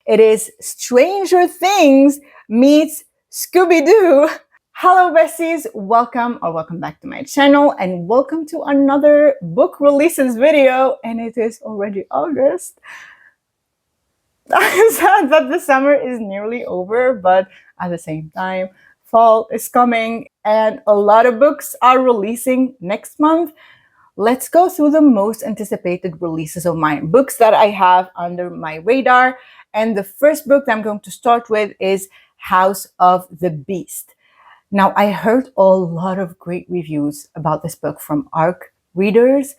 It is Stranger Things meets Scooby-Doo. Hello besties, welcome back to my channel and welcome to another book releases video, and it is already August. I'm sad that the summer is nearly over, but at the same time, fall is coming and a lot of books are releasing next month. Let's go through the most anticipated releases of mine, books that I have under my radar. And the first book that I'm going to start with is House of the Beast. Now, I heard a lot of great reviews about this book from ARC readers.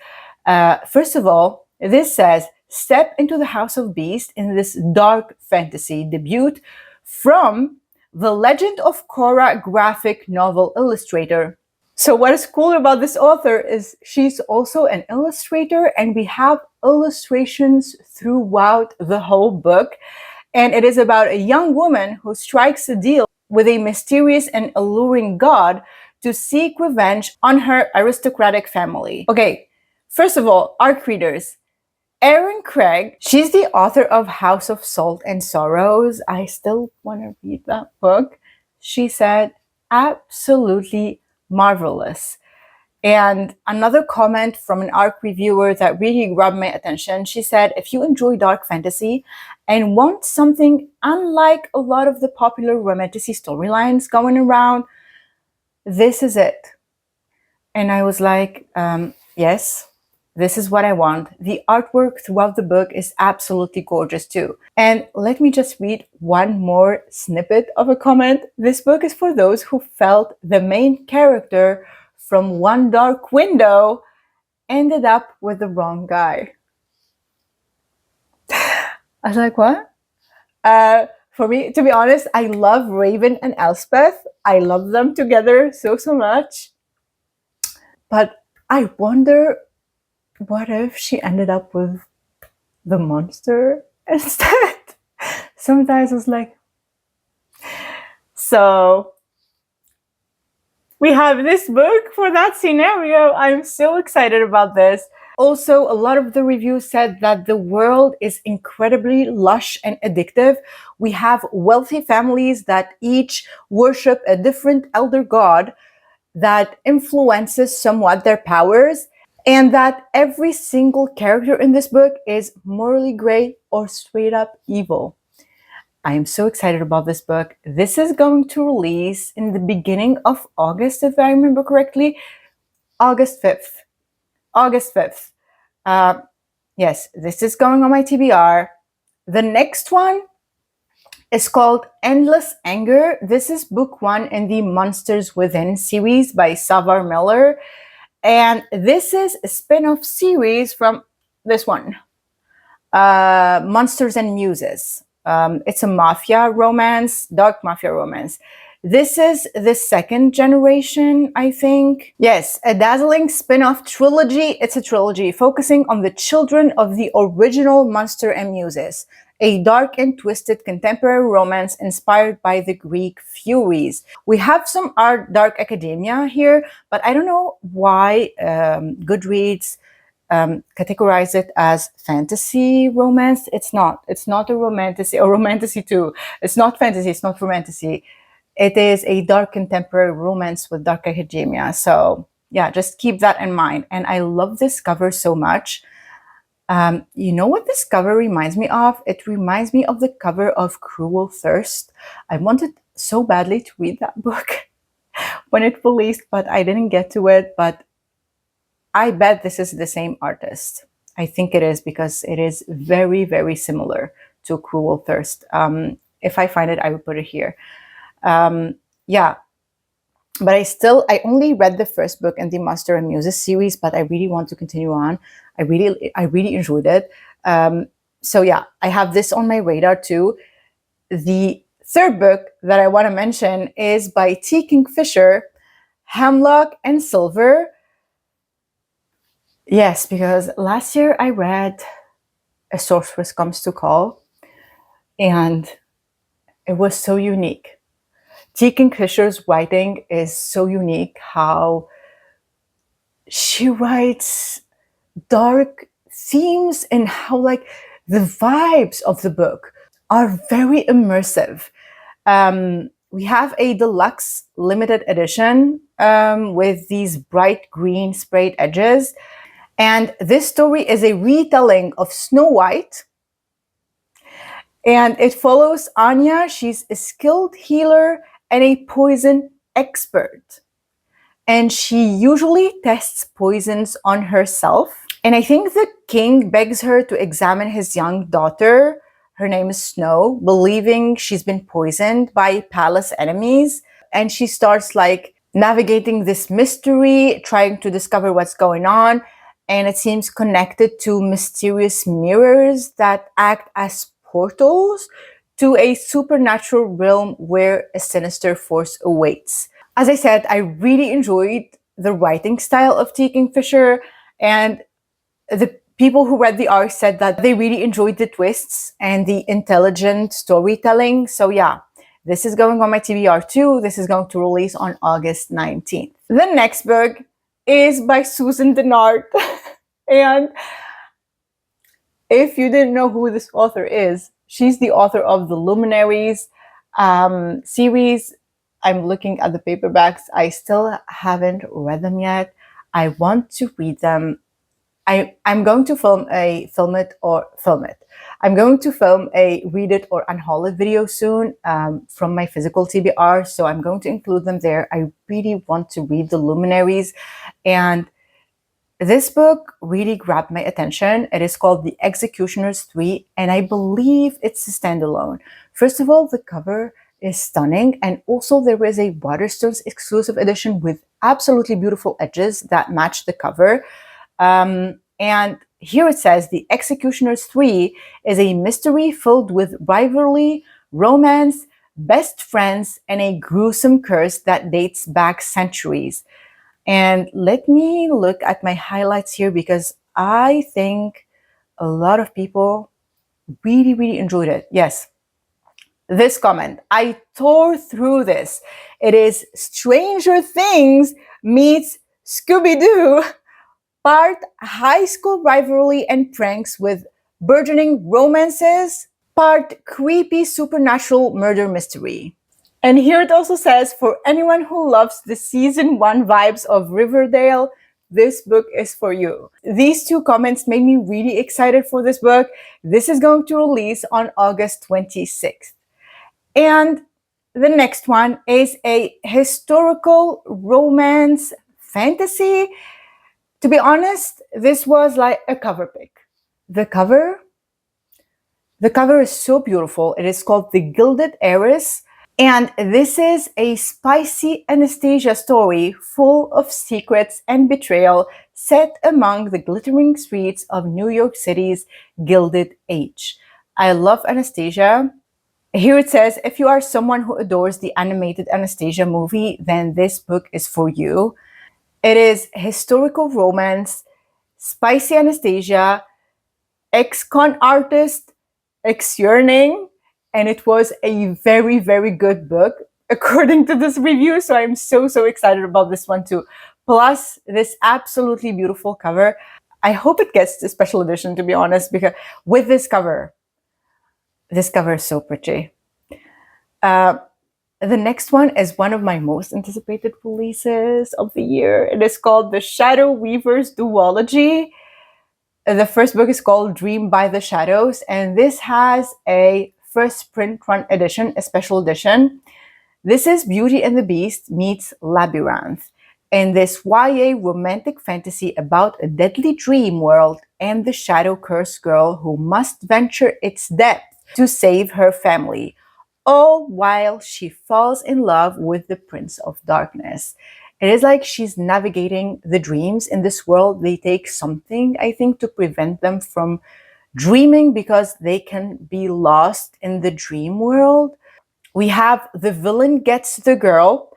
First of all, this says, step into the House of Beast in this dark fantasy debut from the Legend of Korra graphic novel illustrator. So what is cool about this author is she's also an illustrator, and we have illustrations throughout the whole book. And it is about a young woman who strikes a deal with a mysterious and alluring god to seek revenge on her aristocratic family. Okay, first of all, ARC readers. Erin Craig, she's the author of House of Salt and Sorrows. I still want to read that book. She said, absolutely marvelous. And another comment from an ARC reviewer that really grabbed my attention, she said, if you enjoy dark fantasy and want something unlike a lot of the popular Romantasy storylines going around, this is it. And I was like, yes, this is what I want. The artwork throughout the book is absolutely gorgeous too. And let me just read one more snippet of a comment. This book is for those who felt the main character from One Dark Window ended up with the wrong guy. I was like, what? For me, to be honest, I love Raven and Elspeth. I love them together so much. But I wonder, what if she ended up with the monster instead? Sometimes I was like, so we have this book for that scenario. I'm so excited about this. Also, a lot of the reviews said that the world is incredibly lush and addictive. We have wealthy families that each worship a different elder god that influences somewhat their powers, and that every single character in this book is morally gray or straight up evil. I am so excited about this book. This is going to release in the beginning of August, if I remember correctly. August 5th. August 5th. Yes, this is going on my TBR. The next one is called Endless Anger. This is book 1 in the Monsters Within series by Savar Miller. And this is a spin-off series from this one, Monsters and Muses. It's a mafia romance, dark mafia romance. This is the second generation, I think. Yes, a dazzling spin-off trilogy. It's a trilogy focusing on the children of the original Monster and Muses, a dark and twisted contemporary romance inspired by the Greek Furies. We have some dark academia here, but I don't know why Goodreads categorize it as fantasy romance. It's not a romantasy or romantasy too. It's not fantasy, it's not romantasy. It is a dark contemporary romance with dark academia. So yeah, just keep that in mind. And I love this cover so much. You know what this cover reminds me of? It reminds me of the cover of Cruel Thirst. I wanted so badly to read that book when it released, but I didn't get to it. But I bet this is the same artist. I think it is, because it is very, very similar to Cruel Thirst. If I find it, I will put it here. Yeah, but I only read the first book in the Monster and Muses series, but I really want to continue on. I really enjoyed it. So yeah, I have this on my radar too. The third book that I want to mention is by T. Kingfisher, Hemlock and Silver. Yes, because last year I read A Sorceress Comes to Call, and it was so unique. T. Kingfisher's writing is so unique, how she writes dark themes and how like the vibes of the book are very immersive. We have a deluxe limited edition with these bright green sprayed edges. And this story is a retelling of Snow White. And it follows Anya. She's a skilled healer and a poison expert. And she usually tests poisons on herself. And I think the king begs her to examine his young daughter. Her name is Snow, believing she's been poisoned by palace enemies. And she starts like navigating this mystery, trying to discover what's going on. And it seems connected to mysterious mirrors that act as portals to a supernatural realm where a sinister force awaits. As I said, I really enjoyed the writing style of T. Kingfisher, and the people who read the arc said that they really enjoyed the twists and the intelligent storytelling. So yeah, this is going on my TBR too. This is going to release on August 19th. The next book is by Susan Dennard. And if you didn't know who this author is, she's the author of the Luminaries series. I'm looking at the paperbacks. I still haven't read them yet. I want to read them. I'm going to film it. I'm going to film a read it or unhaul it video soon from my physical TBR. So I'm going to include them there. I really want to read the Luminaries. And this book really grabbed my attention. It is called The Executioner's 3, and I believe it's a standalone. First of all, the cover is stunning, and also there is a Waterstones exclusive edition with absolutely beautiful edges that match the cover. And here it says, The Executioner's 3 is a mystery filled with rivalry, romance, best friends, and a gruesome curse that dates back centuries. And let me look at my highlights here because I think a lot of people really, really enjoyed it. Yes, this comment. I tore through this. It is Stranger Things meets Scooby-Doo, part high school rivalry and pranks with burgeoning romances, part creepy supernatural murder mystery. And here it also says, for anyone who loves the season 1 vibes of Riverdale, this book is for you. These two comments made me really excited for this book. This is going to release on August 26th. And the next one is a historical romance fantasy. To be honest, this was like a cover pick. The cover is so beautiful. It is called The Gilded Age. And this is a spicy Anastasia story full of secrets and betrayal set among the glittering streets of New York City's Gilded Age. I love Anastasia. Here it says, if you are someone who adores the animated Anastasia movie, then this book is for you. It is historical romance, spicy Anastasia, ex-con artist, ex-yearning, and it was a very, very good book according to this review. So I'm so excited about this one too. Plus this absolutely beautiful cover. I hope it gets the special edition, to be honest, because with this cover is so pretty. The next one is one of my most anticipated releases of the year. It is called The Shadow Weaver's Duology. The first book is called Dream by the Shadows, and this has a first print run edition, a special edition. This is Beauty and the Beast meets Labyrinth, and this YA romantic fantasy about a deadly dream world and the shadow cursed girl who must venture its depth to save her family, all while she falls in love with the Prince of Darkness. It is like she's navigating the dreams in this world. They take something, I think, to prevent them from dreaming because they can be lost in the dream world. We have the villain gets the girl,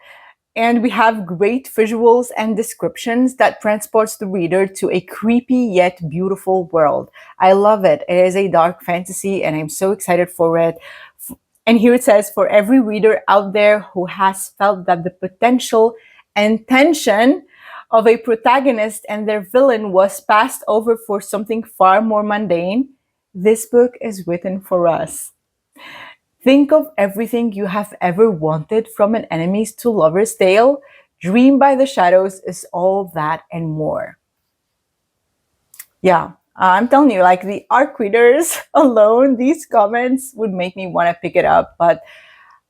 and we have great visuals and descriptions that transports the reader to a creepy yet beautiful world. I love it. It is a dark fantasy, and I'm so excited for it. And here it says, for every reader out there who has felt that the potential and tension of a protagonist and their villain was passed over for something far more mundane, this book is written for us. Think of everything you have ever wanted from an enemies to lovers tale. Dream by the Shadows is all that and more. Yeah, I'm telling you, like the arc readers alone, these comments would make me want to pick it up. But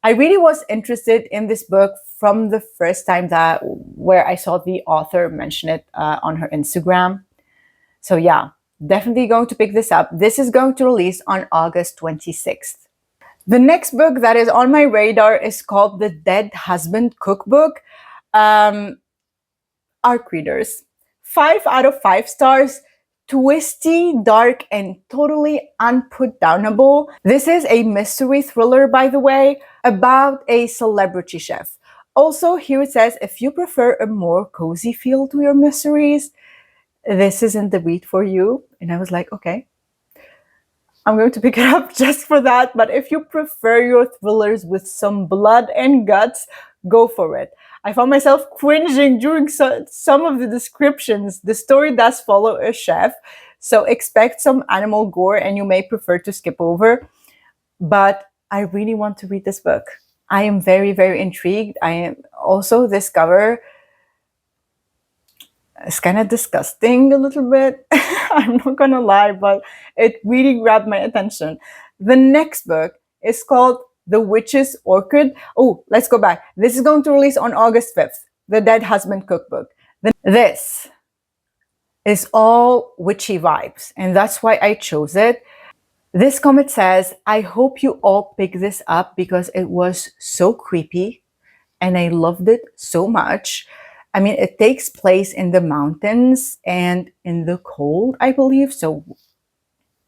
I really was interested in this book from the first time that where I saw the author mention it on her Instagram. So yeah, definitely going to pick this up. This is going to release on August 26th. The next book that is on my radar is called The Dead Husband Cookbook. Um, Arc readers, 5 out of 5 stars. Twisty, dark, and totally unputdownable. This is a mystery thriller, by the way, about a celebrity chef. Also, here it says if you prefer a more cozy feel to your mysteries, this isn't the read for you. And I was like, okay, I'm going to pick it up just for that. But if you prefer your thrillers with some blood and guts, go for it. I found myself cringing during some of the descriptions. The story does follow a chef, so expect some animal gore and you may prefer to skip over. But I really want to read this book. I am very, very intrigued. I am also, this cover it's kind of disgusting a little bit. I'm not gonna lie, but it really grabbed my attention. The next book is called The Witches Orchid. Oh, let's go back. This is going to release on August 5th. The Dead Husband Cookbook. This is all witchy vibes, and that's why I chose it. This comment says, I hope you all pick this up because it was so creepy and I loved it so much. I mean, it takes place in the mountains and in the cold, I believe. So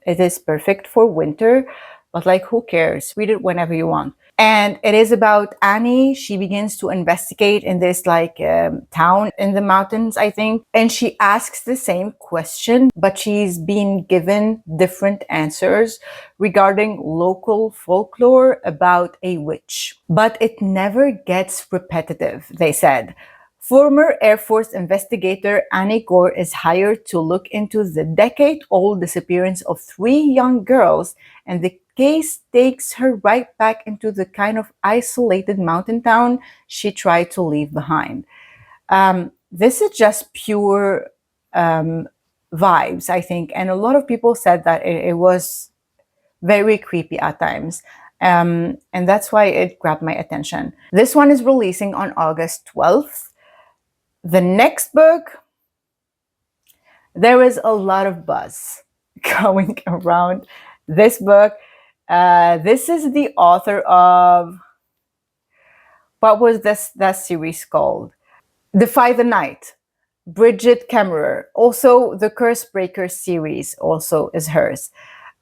it is perfect for winter, but like, who cares? Read it whenever you want. And it is about Annie. She begins to investigate in this like town in the mountains, I think. And she asks the same question, but she's been given different answers regarding local folklore about a witch. But it never gets repetitive, they said. Former Air Force investigator Annie Gore is hired to look into the decade-old disappearance of 3 young girls, and the case takes her right back into the kind of isolated mountain town she tried to leave behind. This is just pure vibes, I think, and a lot of people said that it was very creepy at times. And that's why it grabbed my attention. This one is releasing on August 12th. The next book, there is a lot of buzz going around this book. This is the author of, what was this that series called? Defy the Night. Bridget Kemmerer. Also, the Curse Breaker series also is hers.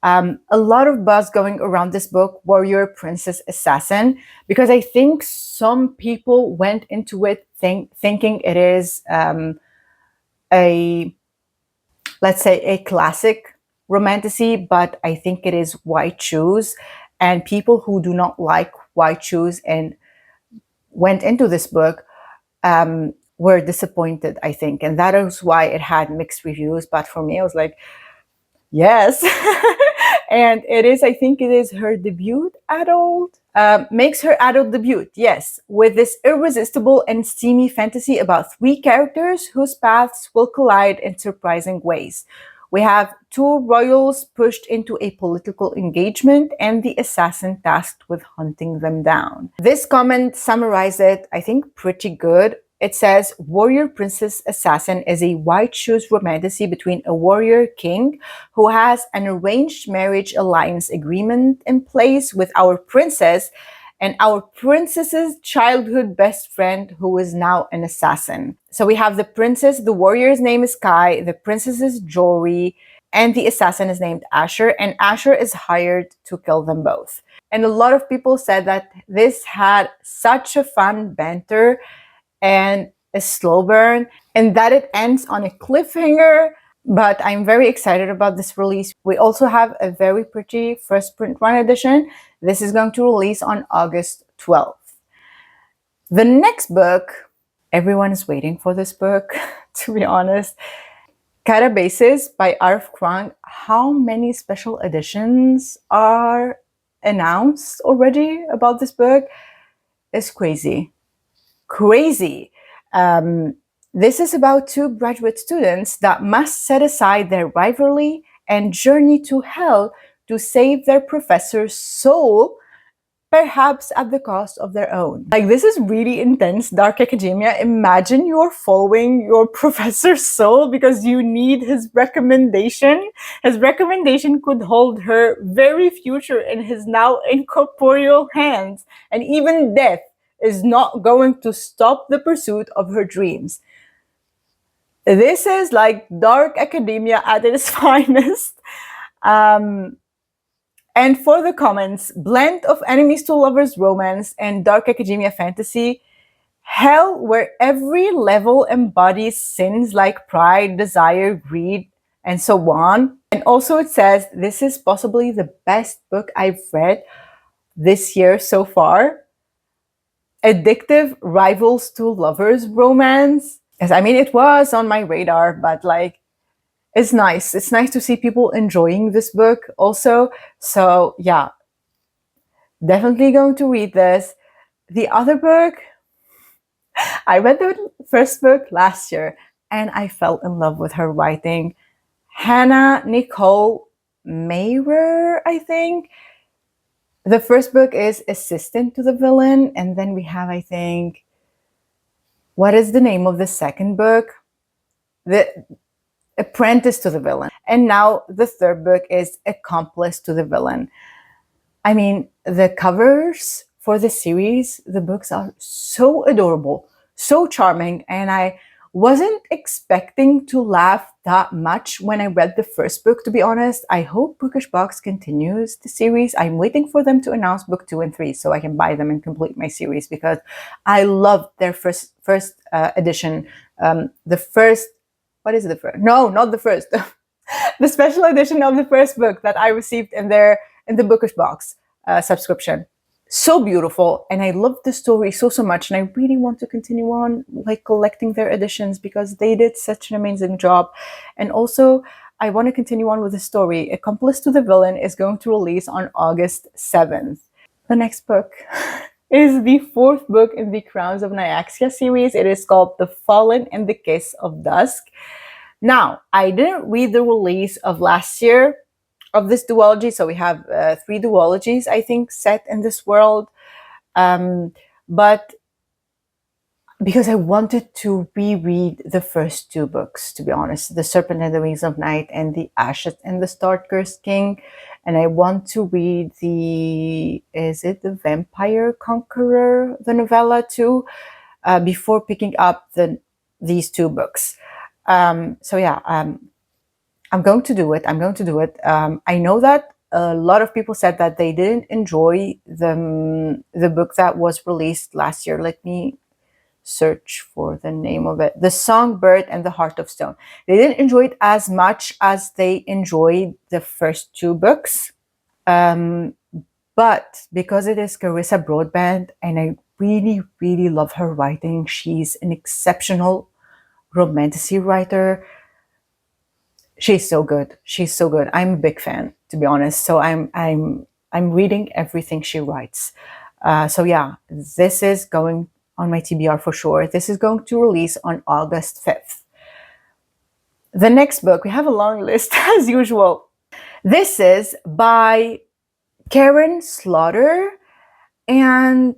A lot of buzz going around this book, Warrior Princess Assassin, because I think some people went into it thinking it is a, let's say, a classic romantasy, but I think it is white shoes. And people who do not like white shoes and went into this book were disappointed, I think. And that is why it had mixed reviews. But for me, I was like, yes. And it is, I think it is her debut adult. Makes her adult debut, yes, with this irresistible and steamy fantasy about 3 characters whose paths will collide in surprising ways. We have 2 royals pushed into a political engagement and the assassin tasked with hunting them down. This comment summarized it, I think, pretty good. It says, Warrior Princess Assassin is a white shoes romantasy between a warrior king who has an arranged marriage alliance agreement in place with our princess and our princess's childhood best friend who is now an assassin. So we have the princess, the warrior's name is Kai, the princess is Jory, and the assassin is named Asher, and Asher is hired to kill them both. And a lot of people said that this had such a fun banter and a slow burn, and that it ends on a cliffhanger. But I'm very excited about this release. We also have a very pretty first print run edition. This is going to release on August 12th. The next book, everyone is waiting for this book, to be honest. Catabases by Arf Krang. How many special editions are announced already about this book is crazy. Crazy. Um, this is about two graduate students that must set aside their rivalry and journey to hell to save their professor's soul, perhaps at the cost of their own. Like, this is really intense, dark academia. Imagine you're following your professor's soul because you need his recommendation. His recommendation could hold her very future in his now incorporeal hands, and even death is not going to stop the pursuit of her dreams. This is like dark academia at its finest. Um, and for the comments, blend of enemies to lovers romance and dark academia fantasy, hell where every level embodies sins like pride, desire, greed, and so on. And also it says, this is possibly the best book I've read this year so far. Addictive rivals to lovers romance. Yes, I mean, it was on my radar, but like, it's nice. It's nice to see people enjoying this book also. So yeah, definitely going to read this. The other book, I read the first book last year and I fell in love with her writing. Hannah Nicole Mayrer, I think. The first book is Assistant to the Villain, and then we have, I think, what is the name of the second book? The Apprentice to the Villain. And now the third book is Accomplice to the Villain. I mean, the covers for the series, the books are so adorable, so charming, and I wasn't expecting to laugh that much when I read the first book, to be honest. I hope Bookish Box continues the series. I'm waiting for them to announce book 2 and 3 so I can buy them and complete my series, because I loved their first edition. The first, what is it, the first? No, not the first. The special edition of the first book that I received in the Bookish Box subscription. So beautiful, and I love the story so much, and I really want to continue on like collecting their editions because they did such an amazing job. And also, I want to continue on with the story. Accomplice to the Villain is going to release on August 7th. The next book is the fourth book in the Crowns of Nyaxia series. It is called The Fallen and the Kiss of Dusk. Now, I didn't read the release of last year of this duology, so we have 3 duologies, I think, set in this world. But because I wanted to reread the first 2 books, to be honest, The Serpent and the Wings of Night and The Ashes and the Star-Cursed King, and I want to read is it The Vampire Conqueror, the novella too, before picking up these 2 books. So yeah, I'm going to do it. I know that a lot of people said that they didn't enjoy the book that was released last year. Let me search for the name of it. The Songbird and the Heart of Stone. They didn't enjoy it as much as they enjoyed the first 2 books. But because it is Carissa Broadbent, and I really, really love her writing, she's an exceptional romantasy writer. She's so good. I'm a big fan, to be honest. So I'm reading everything she writes. So yeah, this is going on my TBR for sure. This is going to release on August 5th. The next book, we have a long list as usual. This is by Karen Slaughter, and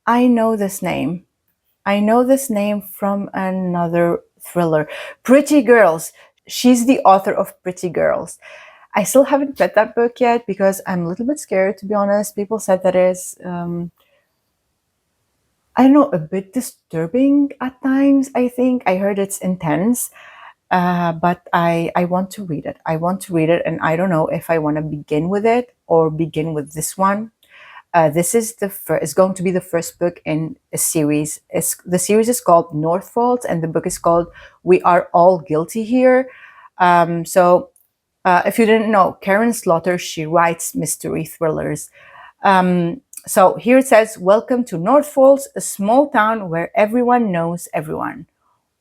I know this name. From another thriller, Pretty Girls. She's the author of Pretty Girls. I still haven't read that book yet because I'm a little bit scared, to be honest. People said that is, I don't know, a bit disturbing at times, I think. I heard it's intense, but I want to read it. And I don't know if I want to begin with it or begin with this one. This is going to be the first book in a series. The series is called Northfolds, and the book is called We Are All Guilty Here. If you didn't know, Karen Slaughter, she writes mystery thrillers. So here it says, welcome to Northfolds, a small town where everyone knows everyone.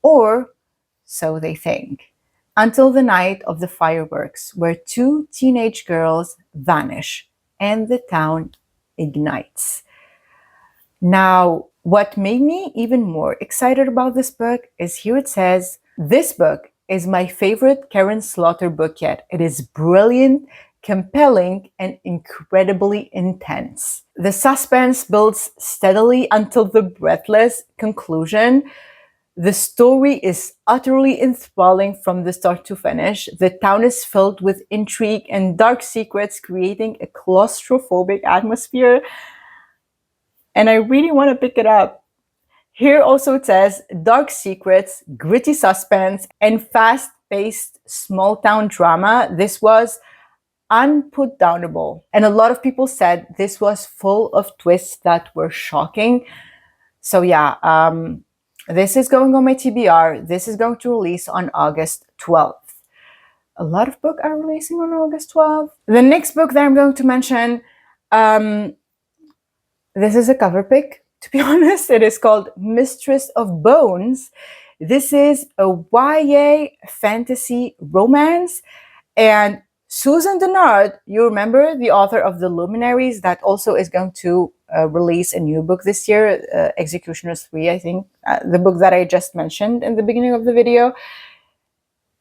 Or so they think. Until the night of the fireworks, where 2 teenage girls vanish. and the town ignites. Now, what made me even more excited about this book is here it says, "This book is my favorite Karen Slaughter book yet. It is brilliant, compelling, and incredibly intense. The suspense builds steadily until the breathless conclusion. The story is utterly enthralling from the start to finish. The town is filled with intrigue and dark secrets, creating a claustrophobic atmosphere, and I really want to pick it up." Here also it says dark secrets, gritty suspense, and fast paced small town drama. This was unputdownable. And a lot of people said this was full of twists that were shocking. So, yeah, this is going on my TBR. This is going to release on August 12th. A lot of books are releasing on August 12th. The next book that I'm going to mention, this is a cover pick. To be honest, it is called Mistress of Bones. This is a YA fantasy romance. And Susan Dennard, you remember the author of the Luminaries, that also is going to release a new book this year, Executioners 3, I think, the book that I just mentioned in the beginning of the video.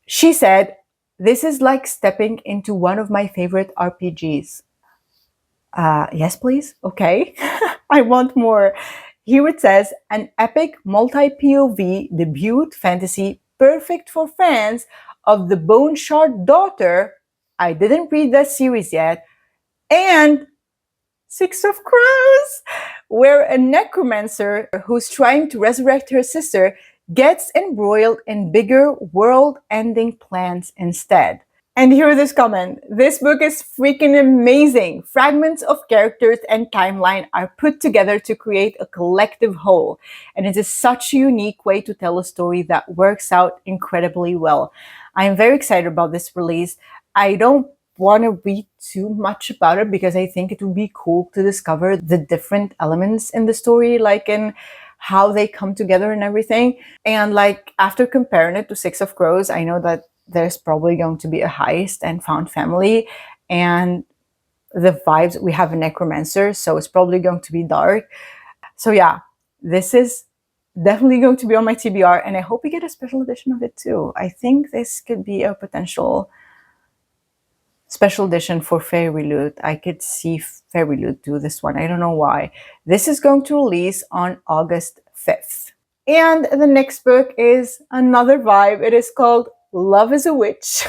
She said, "This is like stepping into one of my favorite RPGs." Yes, please. Okay. I want more. Here it says, "An epic multi-POV debut fantasy perfect for fans of the Bone Shard Daughter." I didn't read that series yet. "And Six of Crows," where a necromancer who's trying to resurrect her sister gets embroiled in bigger world-ending plans instead. And here this comment. "This book is freaking amazing. Fragments of characters and timeline are put together to create a collective whole. And it is such a unique way to tell a story that works out incredibly well. I am very excited about this release. I don't want to read too much about it because I think it would be cool to discover the different elements in the story, like in how they come together and everything. And like after comparing it to Six of Crows, I know that there's probably going to be a heist and found family, and the vibes, we have a necromancer, so it's probably going to be dark. So yeah, this is definitely going to be on my TBR, and I hope we get a special edition of it too. I think this could be a potential special edition for Fairy Loot. I could see Fairy Loot do this one. I don't know why. This is going to release on August 5th. And the next book is another vibe. It is called Love is a Witch.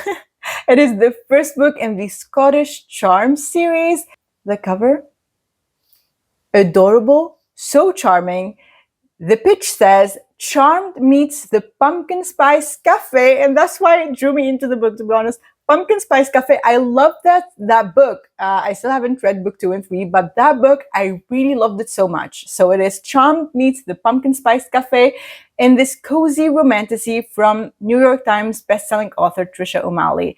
It is the first book in the Scottish Charm series. The cover, adorable, so charming. The pitch says, "Charmed meets the Pumpkin Spice Cafe," and that's why it drew me into the book, to be honest. Pumpkin Spice Cafe, I love that book. I still haven't read book 2 and 3, but that book, I really loved it so much. So it is Charmed meets the Pumpkin Spice Cafe in this cozy romantasy from New York Times bestselling author Trisha O'Malley.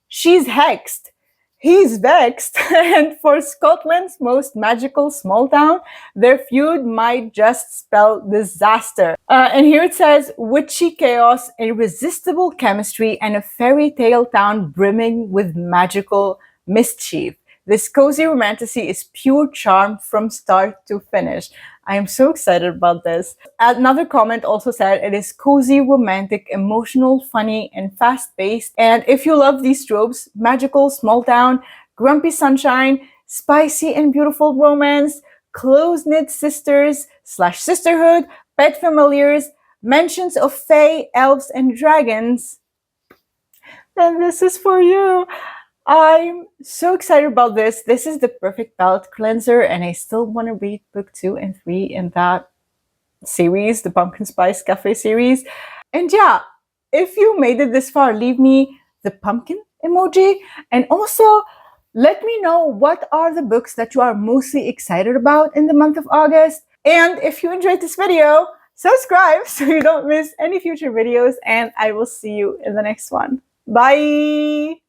She's hexed. He's vexed, and for Scotland's most magical small town, their feud might just spell disaster. And here it says, "Witchy chaos, irresistible chemistry, and a fairy tale town brimming with magical mischief. This cozy romantasy is pure charm from start to finish." I am so excited about this. Another comment also said it is cozy, romantic, emotional, funny, and fast-paced. And if you love these tropes, magical, small town, grumpy sunshine, spicy and beautiful romance, close-knit sisters / sisterhood, pet familiars, mentions of fae, elves, and dragons, then this is for you. I'm so excited about this. This is the perfect palate cleanser, and I still want to read book 2 and 3 in that series, the Pumpkin Spice Cafe series. And yeah, if you made it this far, leave me the pumpkin emoji, and also let me know what are the books that you are mostly excited about in the month of August. And if you enjoyed this video, subscribe so you don't miss any future videos, and I will see you in the next one. Bye!